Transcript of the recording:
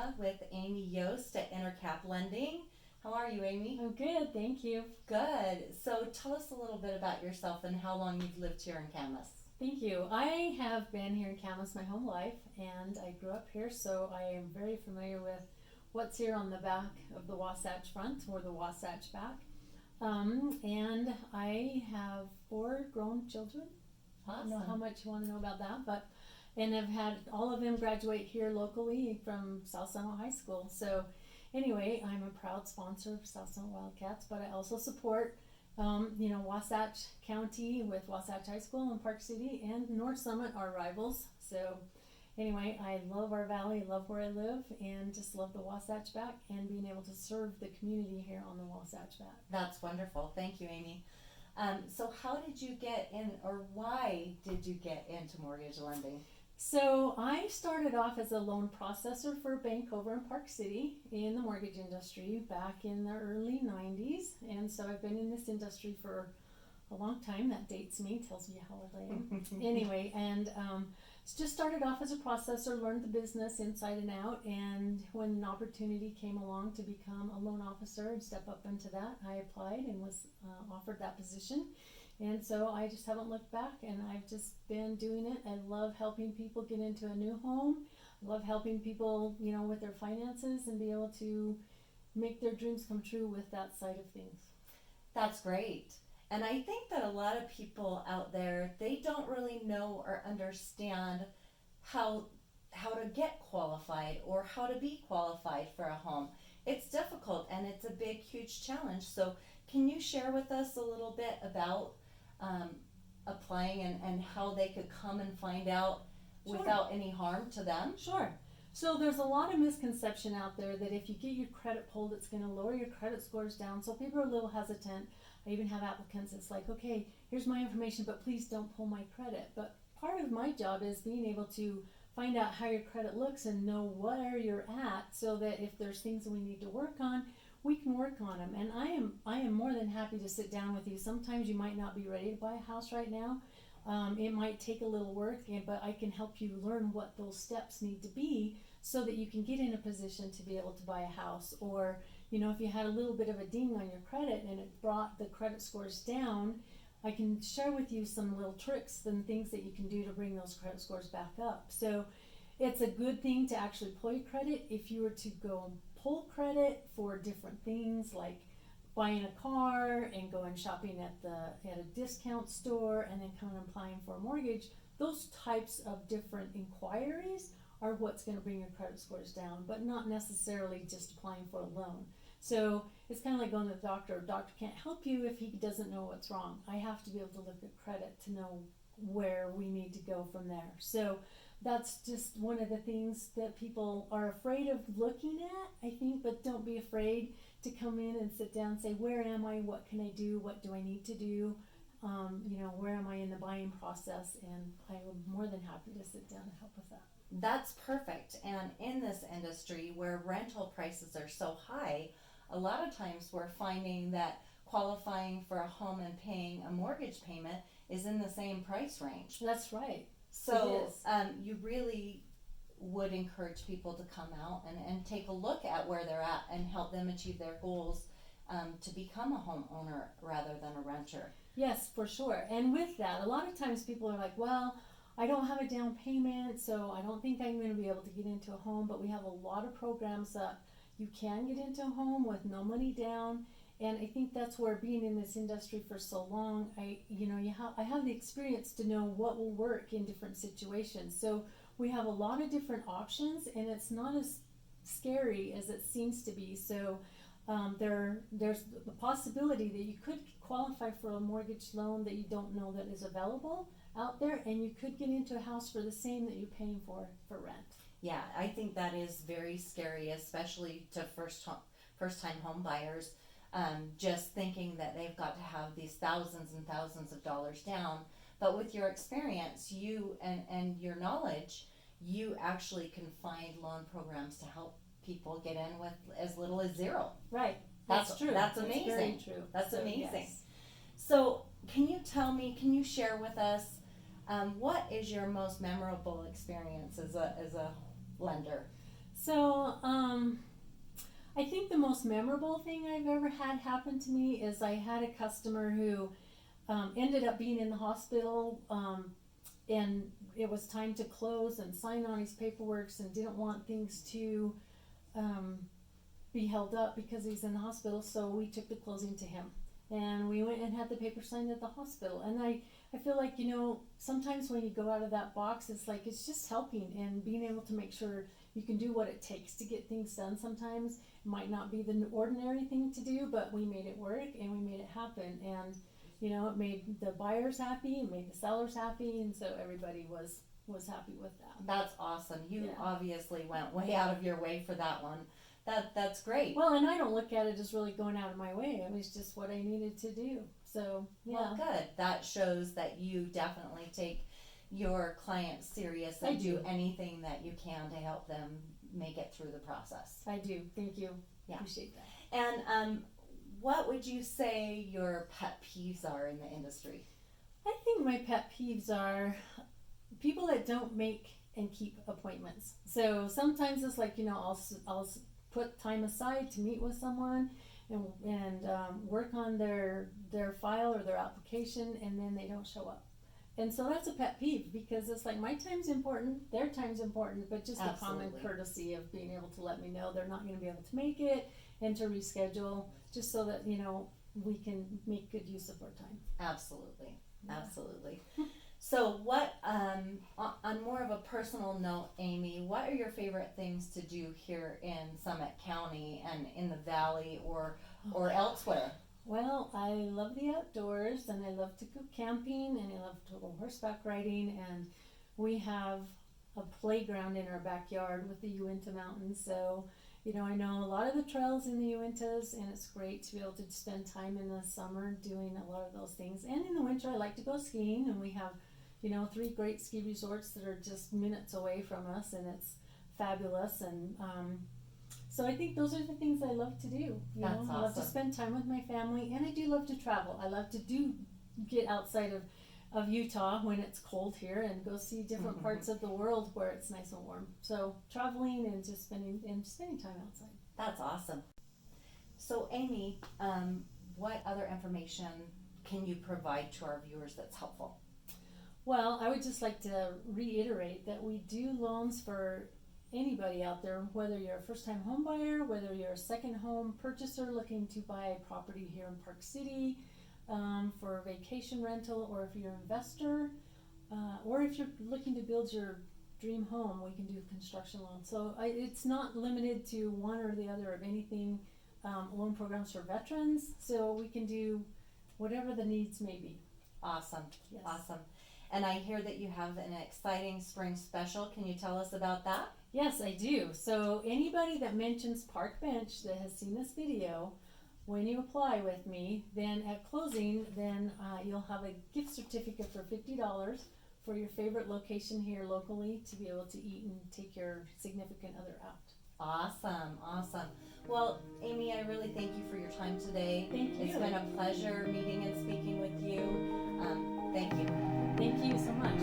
Rebecca with amy.yost at Intercap Lending. How are you, Amy? I'm good, thank you. Good. So tell us a little bit about yourself and how long you've lived here in Camas. Thank you. I have been here in Camas my whole life, and I grew up here, so I am very familiar with what's here on the back of the Wasatch Front or the Wasatch back. And I have 4 grown children. I don't know how much you want to know about that, but and I've had all of them graduate here locally from South Summit High School. So anyway, I'm a proud sponsor of South Summit Wildcats, but I also support Wasatch County with Wasatch High School and Park City, and North Summit, our rivals. So anyway, I love our valley, love where I live, and just love the Wasatch back and being able to serve the community here on the Wasatch back. That's wonderful. Thank you, Amy. So how did you get in, or why did you get into mortgage lending? So I started off as a loan processor for a bank over in Park City in the mortgage industry back in the early 90s. And so I've been in this industry for a long time. That dates me, tells you how old I am. Anyway, and just started off as a processor, learned the business inside and out. And when an opportunity came along to become a loan officer and step up into that, I applied and was offered that position. And so I just haven't looked back, and I've just been doing it. I love helping people get into a new home. I love helping people, with their finances and be able to make their dreams come true with that side of things. That's great. And I think that a lot of people out there, they don't really know or understand how to get qualified or how to be qualified for a home. It's difficult and it's a big, huge challenge. So can you share with us a little bit about applying and how they could come and find out without any harm to them? Sure. So there's a lot of misconception out there that if you get your credit pulled, it's going to lower your credit scores down. So people are a little hesitant. I even have applicants that's like, okay, here's my information, but please don't pull my credit. But part of my job is being able to find out how your credit looks and know where you're at, so that if there's things that we need to work on, we can work on them. And I am more than happy to sit down with you. Sometimes you might not be ready to buy a house right now. It might take a little work, but I can help you learn what those steps need to be so that you can get in a position to be able to buy a house. Or, if you had a little bit of a ding on your credit and it brought the credit scores down, I can share with you some little tricks and things that you can do to bring those credit scores back up. So it's a good thing to actually pull your credit. If you were to go and pull credit for different things like buying a car and going shopping at a discount store and then coming and applying for a mortgage, those types of different inquiries are what's going to bring your credit scores down, but not necessarily just applying for a loan. So it's kind of like going to the doctor. A doctor can't help you if he doesn't know what's wrong. I have to be able to look at credit to know where we need to go from there. So that's just one of the things that people are afraid of looking at, I think, but don't be afraid to come in and sit down and say, where am I? What can I do? What do I need to do? Where am I in the buying process? And I'm more than happy to sit down and help with that. That's perfect. And in this industry where rental prices are so high, a lot of times we're finding that qualifying for a home and paying a mortgage payment is in the same price range. That's right. So you really would encourage people to come out and take a look at where they're at and help them achieve their goals to become a homeowner rather than a renter. Yes, for sure. And with that, a lot of times people are like, well, I don't have a down payment, so I don't think I'm going to be able to get into a home. But we have a lot of programs that you can get into a home with no money down. And I think that's where, being in this industry for so long, I have the experience to know what will work in different situations. So we have a lot of different options, and it's not as scary as it seems to be. So there's the possibility that you could qualify for a mortgage loan that you don't know that is available out there, and you could get into a house for the same that you're paying for rent. Yeah, I think that is very scary, especially to first-time home buyers. Just thinking that they've got to have these thousands and thousands of dollars down. But with your experience, you and your knowledge, you actually can find loan programs to help people get in with as little as zero. Right. That's true. That's amazing. That's very true. That's So, amazing. yes. So can you share with us what is your most memorable experience as a lender? So, I think the most memorable thing I've ever had happen to me is I had a customer who ended up being in the hospital, and it was time to close and sign on his paperwork and didn't want things to be held up because he's in the hospital, so we took the closing to him. And we went and had the paper signed at the hospital. And I feel like, sometimes when you go out of that box, it's like it's just helping and being able to make sure you can do what it takes to get things done. Sometimes it might not be the ordinary thing to do, but we made it work and we made it happen. And, it made the buyers happy, it made the sellers happy, and so everybody was happy with that. That's awesome. You obviously went way out of your way for that one. That's great. Well, and I don't look at it as really going out of my way. It was just what I needed to do. So, yeah. Well, good. That shows that you definitely take your clients serious and do anything that you can to help them make it through the process. I do. Thank you. Yeah. Appreciate that. And what would you say your pet peeves are in the industry? I think my pet peeves are people that don't make and keep appointments. So sometimes it's like, I'll put time aside to meet with someone and work on their file or their application, and then they don't show up. And so that's a pet peeve, because it's like my time's important, their time's important, but just the common courtesy of being able to let me know they're not going to be able to make it and to reschedule, just so that we can make good use of our time. Absolutely. So what, on more of a personal note, Amy, what are your favorite things to do here in Summit County and in the Valley or elsewhere? Well, I love the outdoors, and I love to go camping, and I love to go horseback riding, and we have a playground in our backyard with the Uinta Mountains, so I know a lot of the trails in the Uintas, and it's great to be able to spend time in the summer doing a lot of those things. And in the winter, I like to go skiing, and we have 3 great ski resorts that are just minutes away from us, and it's fabulous. And so I think those are the things I love to do. That's awesome. I love to spend time with my family, and I do love to travel. I love to get outside of Utah when it's cold here and go see different parts of the world where it's nice and warm. So traveling and just spending time outside. That's awesome. So Amy, what other information can you provide to our viewers that's helpful? Well, I would just like to reiterate that we do loans for anybody out there, whether you're a first-time home buyer, whether you're a second home purchaser looking to buy a property here in Park City, for vacation rental, or if you're an investor, or if you're looking to build your dream home, we can do construction loans. So it's not limited to one or the other of anything. Loan programs for veterans, so we can do whatever the needs may be. Awesome. Yes. Awesome. And I hear that you have an exciting spring special. Can you tell us about that? Yes, I do. So anybody that mentions Park Bench that has seen this video, when you apply with me, then at closing, then you'll have a gift certificate for $50 for your favorite location here locally to be able to eat and take your significant other out. Awesome. Well, Amy, I really thank you for your time today. Thank you. It's been a pleasure meeting and speaking with you. Thank you. Thank you so much.